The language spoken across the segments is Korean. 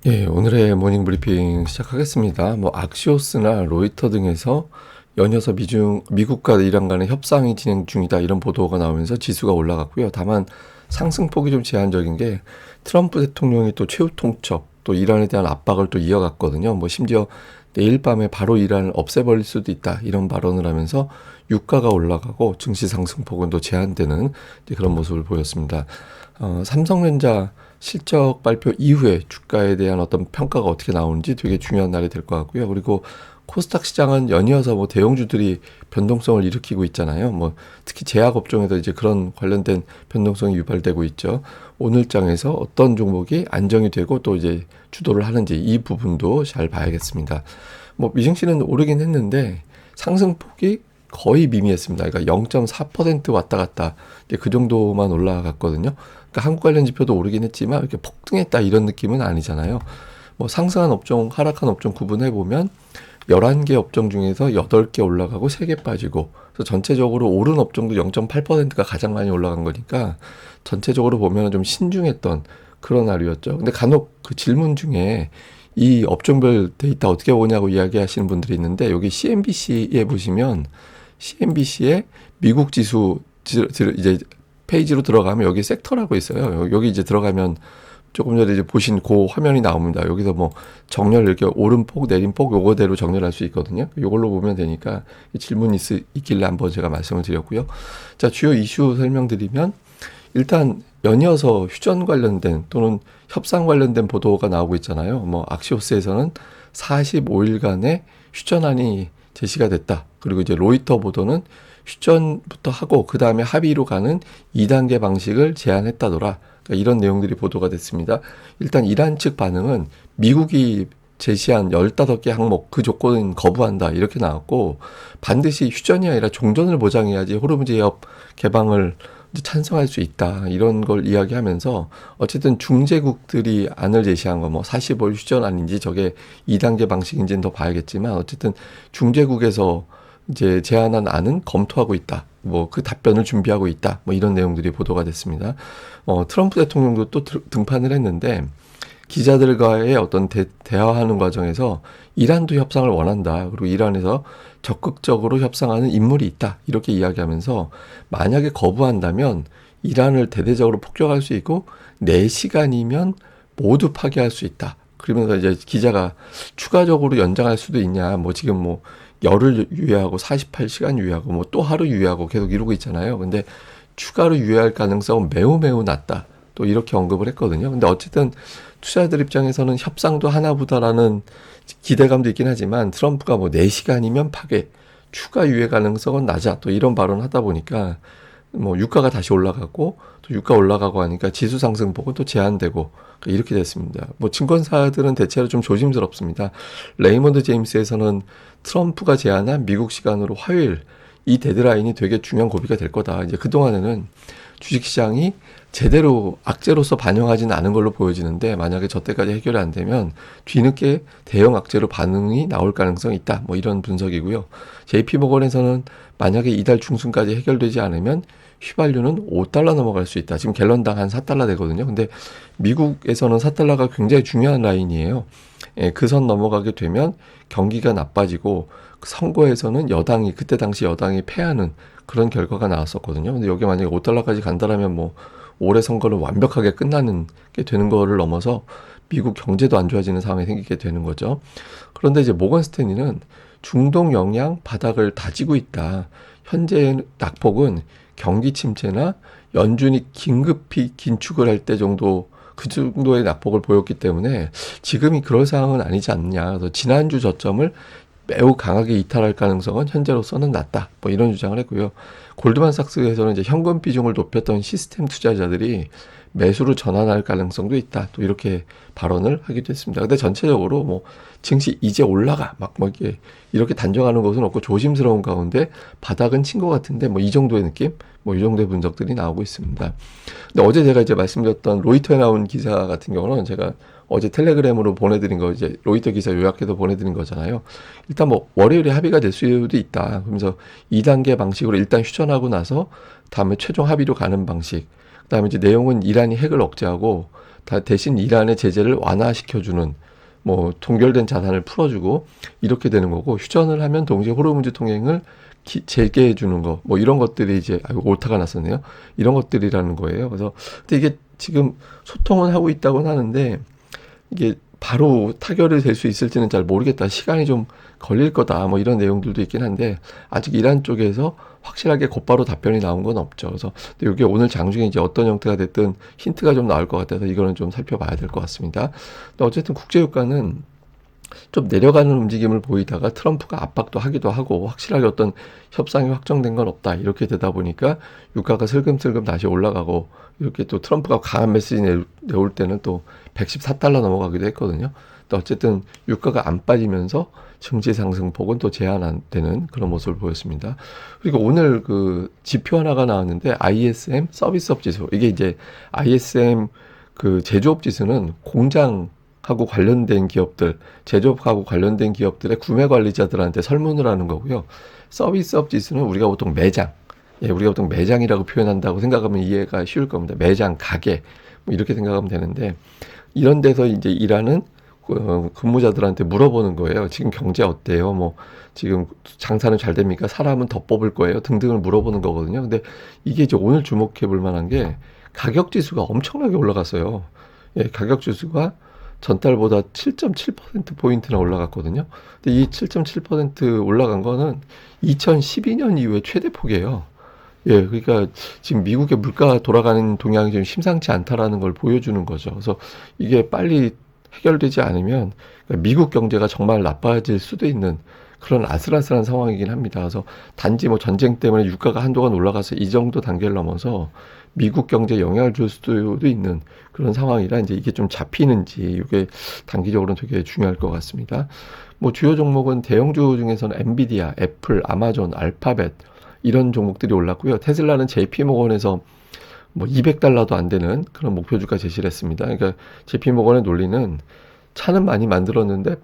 예, 오늘의 모닝 브리핑 시작하겠습니다. 악시오스나 로이터 등에서 연이어서 미국과 이란 간의 협상이 진행 중이다 이런 보도가 나오면서 지수가 올라갔고요. 다만 상승폭이 좀 제한적인 게 트럼프 대통령이 또 최후 통첩, 또 이란에 대한 압박을 또 이어갔거든요. 심지어 내일 밤에 바로 이란을 없애버릴 수도 있다 이런 발언을 하면서 유가가 올라가고 증시 상승폭은 또 제한되는 그런 모습을 보였습니다. 삼성전자 실적 발표 이후에 주가에 대한 어떤 평가가 어떻게 나오는지 되게 중요한 날이 될 것 같고요. 그리고 코스닥 시장은 연이어서 대형주들이 변동성을 일으키고 있잖아요. 특히 제약 업종에도 이제 그런 관련된 변동성이 유발되고 있죠. 오늘장에서 어떤 종목이 안정이 되고 또 이제 주도를 하는지 이 부분도 잘 봐야겠습니다. 미증시는 오르긴 했는데 상승폭이 거의 미미했습니다. 그러니까 0.4% 왔다 갔다 그 정도만 올라갔거든요. 그러니까 한국 관련 지표도 오르긴 했지만 이렇게 폭등했다 이런 느낌은 아니잖아요. 상승한 업종, 하락한 업종 구분해 보면 11개 업종 중에서 8개 올라가고 3개 빠지고, 그래서 전체적으로 오른 업종도 0.8%가 가장 많이 올라간 거니까 전체적으로 보면 좀 신중했던 그런 하루였죠. 근데 간혹 그 질문 중에 이 업종별 데이터 어떻게 보냐고 이야기하시는 분들이 있는데, 여기 CNBC에 보시면 CNBC의 미국 지수 이제 페이지로 들어가면 여기 섹터라고 있어요. 여기 이제 들어가면 조금 전에 이제 보신 그 화면이 나옵니다. 여기서 정렬 이렇게 오름폭, 내림폭 요거대로 정렬할 수 있거든요. 요걸로 보면 되니까 질문 있길래 한번 제가 말씀을 드렸고요. 자, 주요 이슈 설명드리면 일단 연이어서 휴전 관련된 또는 협상 관련된 보도가 나오고 있잖아요. 악시오스에서는 45일간의 휴전안이 제시가 됐다. 그리고 이제 로이터 보도는 휴전부터 하고 그 다음에 합의로 가는 2단계 방식을 제안했다더라. 그러니까 이런 내용들이 보도가 됐습니다. 일단 이란 측 반응은 미국이 제시한 15개 항목 그 조건은 거부한다 이렇게 나왔고, 반드시 휴전이 아니라 종전을 보장해야지 호르무즈 해협 개방을 찬성할 수 있다 이런 걸 이야기하면서, 어쨌든 중재국들이 안을 제시한 거 45일 휴전 아닌지 저게 2단계 방식인지는 더 봐야겠지만, 어쨌든 중재국에서 이제 제안한 안은 검토하고 있다. 그 답변을 준비하고 있다. 이런 내용들이 보도가 됐습니다. 트럼프 대통령도 또 등판을 했는데, 기자들과의 어떤 대화하는 과정에서 이란도 협상을 원한다. 그리고 이란에서 적극적으로 협상하는 인물이 있다. 이렇게 이야기하면서 만약에 거부한다면 이란을 대대적으로 폭격할 수 있고 4시간이면 모두 파괴할 수 있다. 그러면서 이제 기자가 추가적으로 연장할 수도 있냐. 지금 열흘 유예하고 48시간 유예하고 또 하루 유예하고 계속 이러고 있잖아요. 근데 추가로 유예할 가능성은 매우 매우 낮다. 또 이렇게 언급을 했거든요. 근데 어쨌든 투자자들 입장에서는 협상도 하나보다라는 기대감도 있긴 하지만, 트럼프가 4시간이면 파괴, 추가 유예 가능성은 낮아. 또 이런 발언을 하다 보니까 유가가 다시 올라가고, 또 유가 올라가고 하니까 지수 상승폭은 또 제한되고 이렇게 됐습니다. 증권사들은 대체로 좀 조심스럽습니다. 레이먼드 제임스에서는 트럼프가 제안한 미국 시간으로 화요일 이 데드라인이 되게 중요한 고비가 될 거다. 이제 그동안에는 주식시장이 제대로 악재로서 반영하지는 않은 걸로 보여지는데, 만약에 저때까지 해결이 안 되면 뒤늦게 대형 악재로 반응이 나올 가능성이 있다. 이런 분석이고요. JP모건에서는 만약에 이달 중순까지 해결되지 않으면 휘발유는 $5 넘어갈 수 있다. 지금 갤런당 한 $4 되거든요. 근데 미국에서는 $4가 굉장히 중요한 라인이에요. 그 선 넘어가게 되면 경기가 나빠지고, 선거에서는 그때 당시 여당이 패하는 그런 결과가 나왔었거든요. 근데 여기 만약에 $5까지 간다라면 올해 선거는 완벽하게 끝나는 게 되는 거를 넘어서 미국 경제도 안 좋아지는 상황이 생기게 되는 거죠. 그런데 이제 모건 스탠리는 중동 영향 바닥을 다지고 있다. 현재 낙폭은 경기 침체나 연준이 긴급히 긴축을 할 때 정도, 그 정도의 낙폭을 보였기 때문에 지금이 그럴 상황은 아니지 않냐. 그래서 지난주 저점을 매우 강하게 이탈할 가능성은 현재로서는 낮다. 이런 주장을 했고요. 골드만삭스에서는 이제 현금 비중을 높였던 시스템 투자자들이 매수로 전환할 가능성도 있다. 또 이렇게 발언을 하기도 했습니다. 근데 전체적으로 증시 이제 올라가 이렇게 단정하는 것은 없고 조심스러운 가운데 바닥은 친 것 같은데 이 정도의 느낌, 이 정도의 분석들이 나오고 있습니다. 근데 어제 제가 이제 말씀드렸던 로이터에 나온 기사 같은 경우는 제가 어제 텔레그램으로 보내드린 거, 이제 로이터 기사 요약해서 보내드린 거잖아요. 일단 월요일에 합의가 될 수도 있다. 그러면서 2단계 방식으로 일단 휴전하고 나서 다음에 최종 합의로 가는 방식. 그다음에 이제 내용은 이란이 핵을 억제하고 대신 이란의 제재를 완화시켜주는 뭐 동결된 자산을 풀어주고 이렇게 되는 거고 휴전을 하면 동시에 호르무즈 통행을 재개해 주는 거 뭐 이런 것들이 이제 오타가 났었네요. 이런 것들이라는 거예요. 그래서 근데 이게 지금 소통은 하고 있다고는 하는데 이게 바로 타결이 될 수 있을지는 잘 모르겠다. 시간이 좀 걸릴 거다. 뭐 이런 내용들도 있긴 한데 아직 이란 쪽에서 확실하게 곧바로 답변이 나온 건 없죠. 그래서 근데 이게 오늘 장중에 이제 어떤 형태가 됐든 힌트가 좀 나올 것 같아서 이거는 좀 살펴봐야 될 것 같습니다. 근데 어쨌든 국제유가는 좀 내려가는 움직임을 보이다가 트럼프가 압박도 하기도 하고 확실하게 어떤 협상이 확정된 건 없다 이렇게 되다 보니까 유가가 슬금슬금 다시 올라가고 이렇게 또 트럼프가 강한 메시지 내올 때는 또 114달러 넘어가기도 했거든요. 또 어쨌든 유가가 안 빠지면서 증시 상승폭은 또 제한되는 그런 모습을 보였습니다. 그리고 오늘 그 지표 하나가 나왔는데 ISM 서비스업 지수 이게 이제 ISM 그 제조업 지수는 공장 하고 관련된 기업들, 제조업하고 관련된 기업들의 구매 관리자들한테 설문을 하는 거고요. 서비스업 지수는 우리가 보통 매장, 우리가 보통 매장이라고 표현한다고 생각하면 이해가 쉬울 겁니다. 매장, 가게, 뭐 이렇게 생각하면 되는데 이런 데서 이제 일하는 근무자들한테 물어보는 거예요. 지금 경제 어때요? 뭐 지금 장사는 잘 됩니까? 사람은 더 뽑을 거예요? 등등을 물어보는 거거든요. 근데 이게 이제 오늘 주목해 볼 만한 게 가격 지수가 엄청나게 올라갔어요. 가격 지수가 전달보다 7.7%포인트나 올라갔거든요. 근데 이 7.7% 올라간 거는 2012년 이후에 최대폭이에요. 그러니까 지금 미국의 물가 돌아가는 동향이 좀 심상치 않다라는 걸 보여주는 거죠. 그래서 이게 빨리 해결되지 않으면 미국 경제가 정말 나빠질 수도 있는 그런 아슬아슬한 상황이긴 합니다. 그래서 단지 뭐 전쟁 때문에 유가가 한동안 올라가서 이 정도 단계를 넘어서 미국 경제에 영향을 줄 수도 있는 그런 상황이라 이제 이게 좀 잡히는지 이게 단기적으로는 되게 중요할 것 같습니다. 뭐 주요 종목은 대형주 중에서는 엔비디아, 애플, 아마존, 알파벳 이런 종목들이 올랐고요. 테슬라는 JP모건에서 뭐 200달러도 안 되는 그런 목표 주가 제시를 했습니다. 그러니까 JP모건의 논리는 차는 많이 만들었는데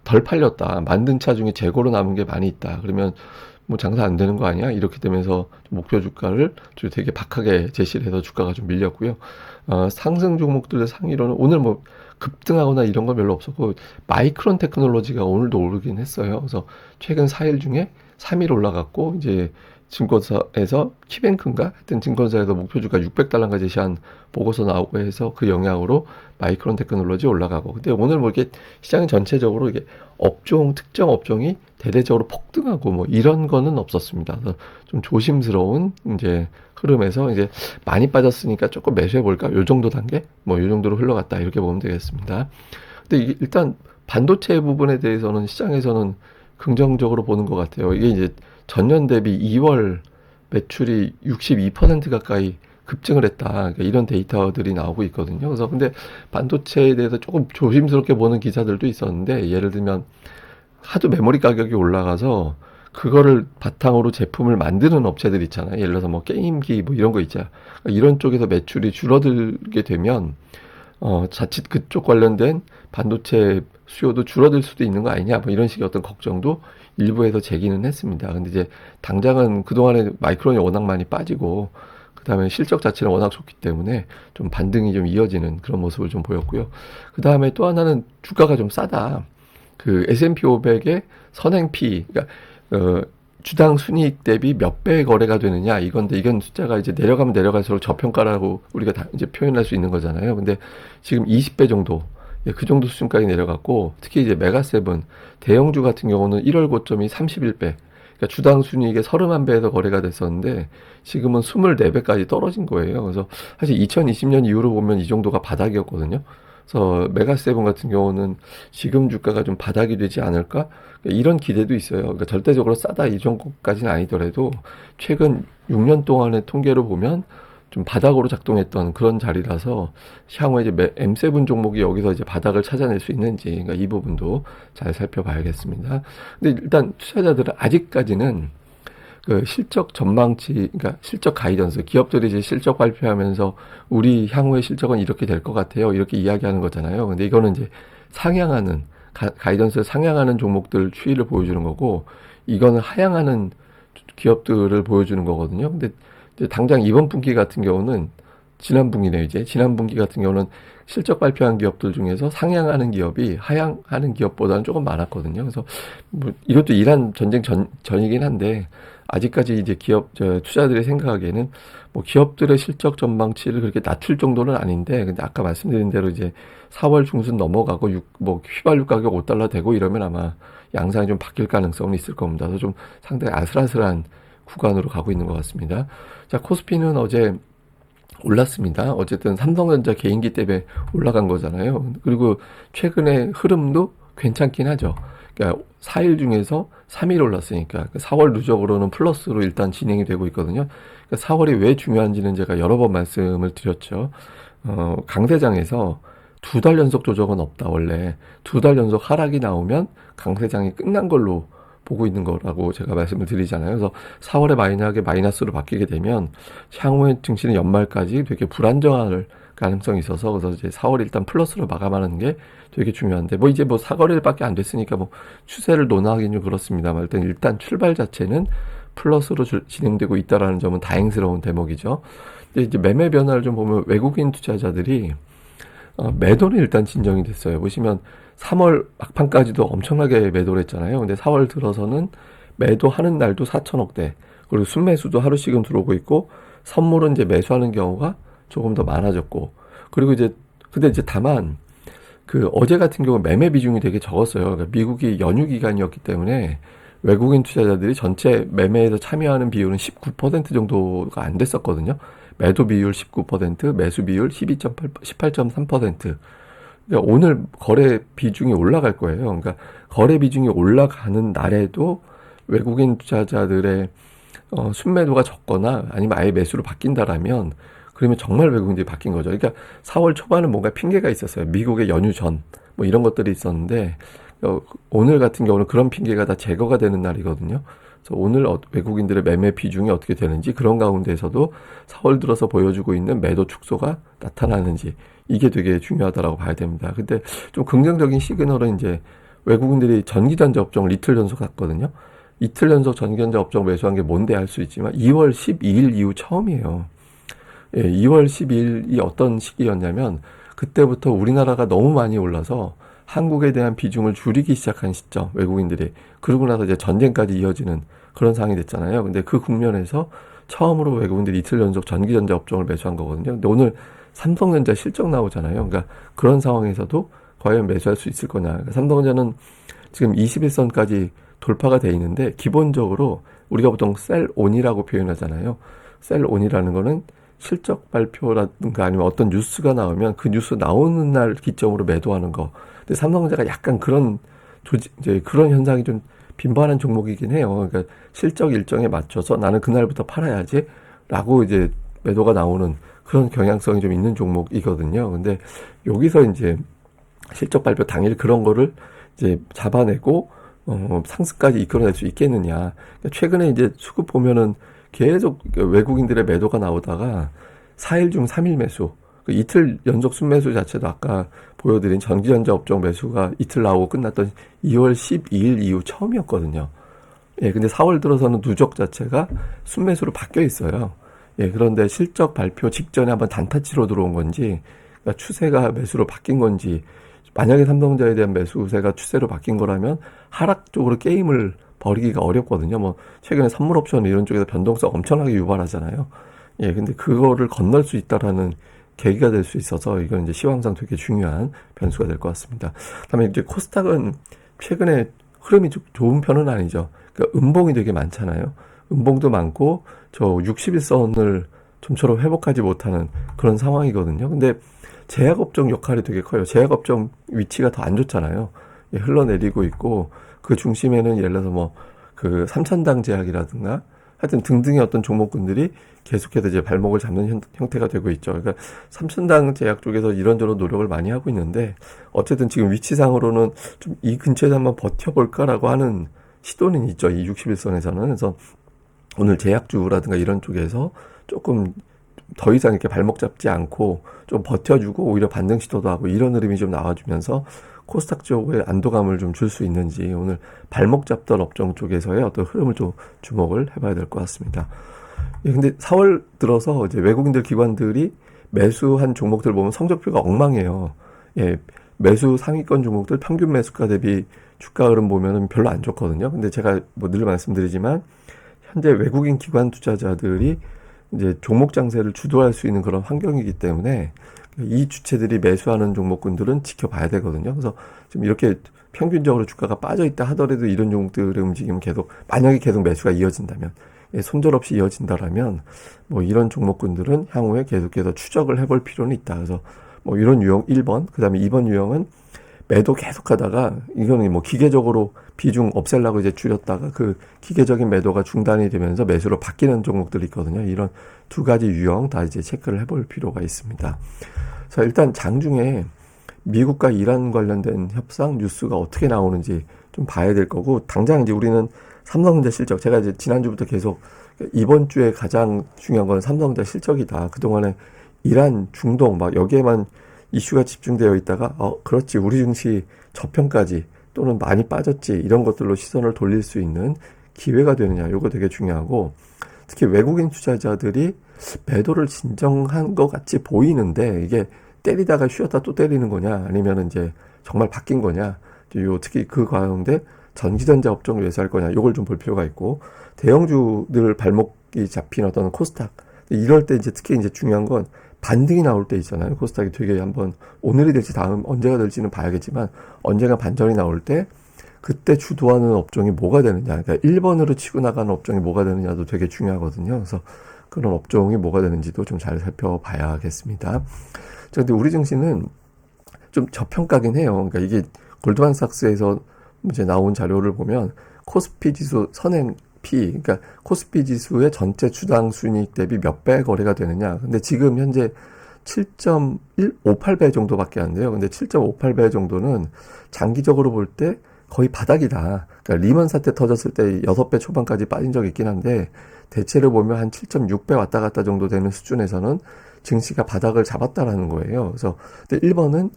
덜 팔렸다. 만든 차 중에 재고로 남은 게 많이 있다. 그러면 뭐 장사 안 되는 거 아니야? 이렇게 되면서 목표 주가를 좀 되게 박하게 제시를 해서 주가가 좀 밀렸고요. 상승 종목들의 상위로는 오늘 뭐 급등하거나 이런 건 별로 없었고 마이크론 테크놀로지가 오늘도 오르긴 했어요. 그래서 최근 4일 중에 3일 올라갔고 이제 증권사에서 키뱅크인가 하여튼 증권사에서 목표주가 600달러가 제시한 보고서 나오고 해서 그 영향으로 마이크론 테크놀로지 올라가고 근데 오늘 뭐 이게 시장 전체적으로 이게 업종 특정 업종이 대대적으로 폭등하고 뭐 이런 거는 없었습니다. 그래서 좀 조심스러운 이제 흐름에서 이제 많이 빠졌으니까 조금 매수해 볼까? 요 정도 단계? 뭐 요 정도로 흘러갔다 이렇게 보면 되겠습니다. 근데 이게 일단 반도체 부분에 대해서는 시장에서는 긍정적으로 보는 것 같아요. 이게 이제 전년 대비 2월 매출이 62% 가까이 급증을 했다. 그러니까 이런 데이터들이 나오고 있거든요. 그래서 근데 반도체에 대해서 조금 조심스럽게 보는 기사들도 있었는데 예를 들면 하도 메모리 가격이 올라가서 그거를 바탕으로 제품을 만드는 업체들 있잖아요. 예를 들어서 뭐 게임기 뭐 이런 거 있잖아요. 그러니까 이런 쪽에서 매출이 줄어들게 되면 자칫 그쪽 관련된 반도체 수요도 줄어들 수도 있는 거 아니냐, 뭐 이런 식의 어떤 걱정도 일부에서 제기는 했습니다. 근데 이제 당장은 그동안에 마이크론이 워낙 많이 빠지고, 그 다음에 실적 자체는 워낙 좋기 때문에 좀 반등이 좀 이어지는 그런 모습을 좀 보였고요. 그 다음에 또 하나는 주가가 좀 싸다. 그 S&P 500의 선행피, 그러니까, 주당 순이익 대비 몇 배 거래가 되느냐 이건데 이건 숫자가 이제 내려가면 내려갈수록 저평가라고 우리가 다 이제 표현할 수 있는 거잖아요. 근데 지금 20배 정도 그 정도 수준까지 내려갔고 특히 이제 메가세븐 대형주 같은 경우는 1월 고점이 31배 그러니까 주당 순이익의 31배에서 거래가 됐었는데 지금은 24배까지 떨어진 거예요. 그래서 사실 2020년 이후로 보면 이 정도가 바닥이었거든요. 그래서 메가세븐 같은 경우는 지금 주가가 좀 바닥이 되지 않을까? 이런 기대도 있어요. 그러니까 절대적으로 싸다 이 정도까지는 아니더라도 최근 6년 동안의 통계를 보면 좀 바닥으로 작동했던 그런 자리라서 향후에 이제 M7 종목이 여기서 이제 바닥을 찾아낼 수 있는지 그러니까 이 부분도 잘 살펴봐야겠습니다. 근데 일단 투자자들은 아직까지는 그 실적 전망치, 그러니까 실적 가이던스, 기업들이 이제 실적 발표하면서 우리 향후의 실적은 이렇게 될 것 같아요. 이렇게 이야기하는 거잖아요. 근데 이거는 이제 상향하는, 가이던스를 상향하는 종목들 추이를 보여주는 거고, 이거는 하향하는 기업들을 보여주는 거거든요. 근데 이제 당장 이번 분기 같은 경우는 지난 분기네 이제. 지난 분기 같은 경우는 실적 발표한 기업들 중에서 상향하는 기업이 하향하는 기업보다는 조금 많았거든요. 그래서 뭐 이것도 이란 전쟁 전이긴 한데 아직까지 이제 투자들이 생각하기에는 뭐 기업들의 실적 전망치를 그렇게 낮출 정도는 아닌데, 근데 아까 말씀드린 대로 이제 4월 중순 넘어가고 뭐 휘발유 가격 $5 되고 이러면 아마 양상이 좀 바뀔 가능성은 있을 겁니다. 그래서 좀 상당히 아슬아슬한 구간으로 가고 있는 것 같습니다. 자, 코스피는 어제 올랐습니다. 어쨌든 삼성전자 개인기 때문에 올라간 거잖아요. 그리고 최근에 흐름도 괜찮긴 하죠. 그러니까 4일 중에서 3일 올랐으니까 4월 누적으로는 플러스로 일단 진행이 되고 있거든요. 그러니까 4월이 왜 중요한지는 제가 여러 번 말씀을 드렸죠. 강세장에서 2달 연속 조정은 없다. 원래 2달 연속 하락이 나오면 강세장이 끝난 걸로 보고 있는 거라고 제가 말씀을 드리잖아요. 그래서 4월에 만약에 마이너스로 바뀌게 되면 향후에 증시는 연말까지 되게 불안정할 가능성이 있어서, 그래서 이제 4월 일단 플러스로 마감하는 게 되게 중요한데, 뭐 이제 뭐 4거래일밖에 안 됐으니까 뭐 추세를 논하기는 좀 그렇습니다만 일단 출발 자체는 플러스로 진행되고 있다라는 점은 다행스러운 대목이죠. 근데 이제 매매 변화를 좀 보면 외국인 투자자들이 매도는 일단 진정이 됐어요. 보시면 3월 막판까지도 엄청나게 매도를 했잖아요. 근데 4월 들어서는 매도하는 날도 4천억대, 그리고 순매수도 하루씩은 들어오고 있고, 선물은 이제 매수하는 경우가 조금 더 많아졌고, 그리고 근데 이제 다만, 어제 같은 경우 매매 비중이 되게 적었어요. 그러니까 미국이 연휴 기간이었기 때문에 외국인 투자자들이 전체 매매에서 참여하는 비율은 19% 정도가 안 됐었거든요. 매도 비율 19%, 매수 비율 18.3%. 그러니까 오늘 거래 비중이 올라갈 거예요. 그러니까 거래 비중이 올라가는 날에도 외국인 투자자들의 순매도가 적거나 아니면 아예 매수로 바뀐다라면, 그러면 정말 외국인들이 바뀐 거죠. 그러니까 4월 초반은 뭔가 핑계가 있었어요. 미국의 연휴 전 뭐 이런 것들이 있었는데, 오늘 같은 경우는 그런 핑계가 다 제거가 되는 날이거든요. 그래서 오늘 외국인들의 매매 비중이 어떻게 되는지, 그런 가운데에서도 4월 들어서 보여주고 있는 매도 축소가 나타나는지, 이게 되게 중요하다라고 봐야 됩니다. 근데 좀 긍정적인 시그널은 이제 외국인들이 전기전자 업종을 이틀 연속 샀거든요. 이틀 연속 전기전자 업종 매수한 게 뭔데 할 수 있지만 2월 12일 이후 처음이에요. 예, 2월 12일이 어떤 시기였냐면 그때부터 우리나라가 너무 많이 올라서 한국에 대한 비중을 줄이기 시작한 시점, 외국인들이. 그러고 나서 이제 전쟁까지 이어지는 그런 상황이 됐잖아요. 근데 그 국면에서 처음으로 외국인들이 이틀 연속 전기전자 업종을 매수한 거거든요. 근데 오늘 삼성전자 실적 나오잖아요. 그러니까 그런 상황에서도 과연 매수할 수 있을 거냐. 그러니까 삼성전자는 지금 21선까지 돌파가 돼 있는데, 기본적으로 우리가 보통 셀온이라고 표현하잖아요. 셀온이라는 거는 실적 발표라든가 아니면 어떤 뉴스가 나오면 그 뉴스 나오는 날 기점으로 매도하는 거. 근데 삼성전자가 약간 이제 그런 현상이 좀 빈번한 종목이긴 해요. 그러니까 실적 일정에 맞춰서 나는 그날부터 팔아야지 라고 이제 매도가 나오는 그런 경향성이 좀 있는 종목이거든요. 근데 여기서 이제 실적 발표 당일 그런 거를 이제 잡아내고 상승까지 이끌어낼 수 있겠느냐. 그러니까 최근에 이제 수급 보면은 계속 외국인들의 매도가 나오다가 4일 중 3일 매수, 이틀 연속 순매수 자체도 아까 보여드린 전기전자 업종 매수가 이틀 나오고 끝났던 2월 12일 이후 처음이었거든요. 예, 근데 4월 들어서는 누적 자체가 순매수로 바뀌어 있어요. 예, 그런데 실적 발표 직전에 한번 단타치로 들어온 건지, 그러니까 추세가 매수로 바뀐 건지, 만약에 삼성전자에 대한 매수세가 추세로 바뀐 거라면 하락 쪽으로 게임을 버리기가 어렵거든요. 뭐 최근에 선물 옵션 이런 쪽에서 변동성 엄청나게 유발하잖아요. 예, 근데 그거를 건널 수 있다라는 계기가 될 수 있어서 이건 이제 시황상 되게 중요한 변수가 될 것 같습니다. 다음에 이제 코스닥은 최근에 흐름이 좋은 편은 아니죠. 그러니까 음봉이 되게 많잖아요. 음봉도 많고 저 61선을 좀처럼 회복하지 못하는 그런 상황이거든요. 근데 제약업종 역할이 되게 커요. 제약업종 위치가 더 안 좋잖아요. 예, 흘러내리고 있고, 그 중심에는 예를 들어서 뭐 그 삼천당 제약이라든가 하여튼 등등의 어떤 종목군들이 계속해서 이제 발목을 잡는 형태가 되고 있죠. 그러니까 삼천당 제약 쪽에서 이런저런 노력을 많이 하고 있는데, 어쨌든 지금 위치상으로는 좀 이 근처에서 한번 버텨볼까라고 하는 시도는 있죠. 이 61선에서는. 그래서 오늘 제약주라든가 이런 쪽에서 조금 더 이상 이렇게 발목 잡지 않고 좀 버텨주고 오히려 반등 시도도 하고 이런 흐름이 좀 나와주면서 코스닥 쪽에 안도감을 좀 줄 수 있는지, 오늘 발목 잡던 업종 쪽에서의 어떤 흐름을 좀 주목을 해봐야 될 것 같습니다. 예, 근데 4월 들어서 이제 외국인들 기관들이 매수한 종목들 보면 성적표가 엉망이에요. 예, 매수 상위권 종목들 평균 매수가 대비 주가 흐름 보면은 별로 안 좋거든요. 근데 제가 뭐 늘 말씀드리지만 현재 외국인 기관 투자자들이 이제 종목 장세를 주도할 수 있는 그런 환경이기 때문에 이 주체들이 매수하는 종목군들은 지켜봐야 되거든요. 그래서 좀 이렇게 평균적으로 주가가 빠져 있다 하더라도 이런 종목들의 움직임은 계속, 만약에 계속 매수가 이어진다면, 예, 손절없이 이어진다라면 뭐 이런 종목군들은 향후에 계속해서 추적을 해볼 필요는 있다. 그래서 뭐 이런 유형 1번, 그 다음에 2번 유형은 매도 계속하다가 이거는 뭐 기계적으로 비중 없애려고 이제 줄였다가 그 기계적인 매도가 중단이 되면서 매수로 바뀌는 종목들이 있거든요. 이런 두 가지 유형 다 이제 체크를 해볼 필요가 있습니다. 자, 일단 장중에 미국과 이란 관련된 협상 뉴스가 어떻게 나오는지 좀 봐야 될 거고, 당장 이제 우리는 삼성전자 실적, 제가 이제 지난주부터 계속 이번 주에 가장 중요한 건 삼성전자 실적이다. 그동안에 이란, 중동 막 여기에만 이슈가 집중되어 있다가 그렇지, 우리 증시 저평가지 또는 많이 빠졌지, 이런 것들로 시선을 돌릴 수 있는 기회가 되느냐, 이거 되게 중요하고, 특히 외국인 투자자들이 매도를 진정한 것 같이 보이는데 이게 때리다가 쉬었다 또 때리는 거냐, 아니면 이제 정말 바뀐 거냐, 특히 그 가운데 전기전자 업종을 매수할 거냐, 이걸 좀 볼 필요가 있고, 대형주들 발목이 잡힌 어떤 코스닥, 이럴 때 이제 특히 이제 중요한 건 반등이 나올 때 있잖아요. 코스닥이 되게 한번 오늘이 될지 다음 언제가 될지는 봐야겠지만 언젠가 반전이 나올 때 그때 주도하는 업종이 뭐가 되느냐, 그러니까 1번으로 치고 나가는 업종이 뭐가 되느냐도 되게 중요하거든요. 그래서 그런 업종이 뭐가 되는지도 좀 잘 살펴봐야겠습니다. 자, 근데 우리 증시는 좀 저평가긴 해요. 그러니까 이게 골드만삭스에서 이제 나온 자료를 보면 코스피 지수 선행 P, 그러니까 코스피 지수의 전체 주당 순이익 대비 몇 배 거래가 되느냐. 근데 지금 현재 7.158배 정도밖에 안 돼요. 근데 7.58배 정도는 장기적으로 볼 때 거의 바닥이다. 그러니까 리먼 사태 터졌을 때 6배 초반까지 빠진 적이 있긴 한데, 대체로 보면 한 7.6배 왔다 갔다 정도 되는 수준에서는 증시가 바닥을 잡았다라는 거예요. 그래서 근데 1번은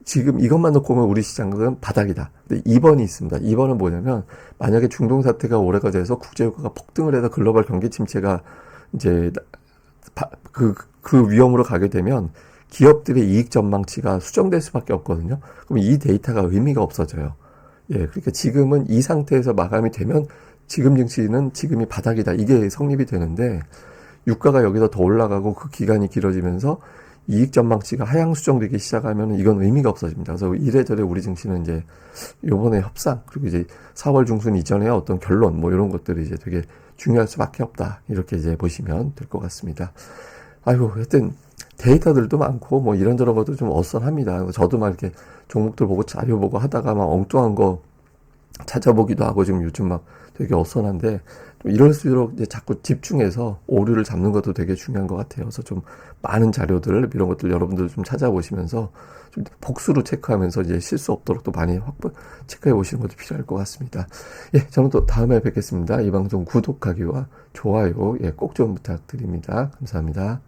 지금 이것만 놓고 보면 우리 시장은 바닥이다. 근데 2번이 있습니다. 2번은 뭐냐면, 만약에 중동 사태가 오래가 돼서 국제유가가 폭등을 해서 글로벌 경기 침체가 이제 그 위험으로 가게 되면 기업들의 이익 전망치가 수정될 수밖에 없거든요. 그럼 이 데이터가 의미가 없어져요. 예, 그러니까 지금은 이 상태에서 마감이 되면 지금 증시는 지금이 바닥이다, 이게 성립이 되는데, 유가가 여기서 더 올라가고 그 기간이 길어지면서 이익 전망치가 하향 수정되기 시작하면 이건 의미가 없어집니다. 그래서 이래저래 우리 증시는 이제 요번에 협상, 그리고 이제 4월 중순 이전에 어떤 결론, 뭐 이런 것들이 이제 되게 중요할 수밖에 없다, 이렇게 이제 보시면 될 것 같습니다. 아이고, 하여튼 데이터들도 많고 뭐 이런저런 것도 좀 어썸합니다. 저도 막 이렇게 종목들 보고 자료 보고 하다가 막 엉뚱한 거 찾아보기도 하고 지금 요즘 막 되게 어선한데, 이럴수록 이제 자꾸 집중해서 오류를 잡는 것도 되게 중요한 것 같아요. 그래서 좀 많은 자료들, 이런 것들 여러분들 좀 찾아보시면서 좀 복수로 체크하면서 이제 실수 없도록 또 많이 체크해 보시는 것도 필요할 것 같습니다. 예, 저는 또 다음에 뵙겠습니다. 이 방송 구독하기와 좋아요, 예, 꼭 좀 부탁드립니다. 감사합니다.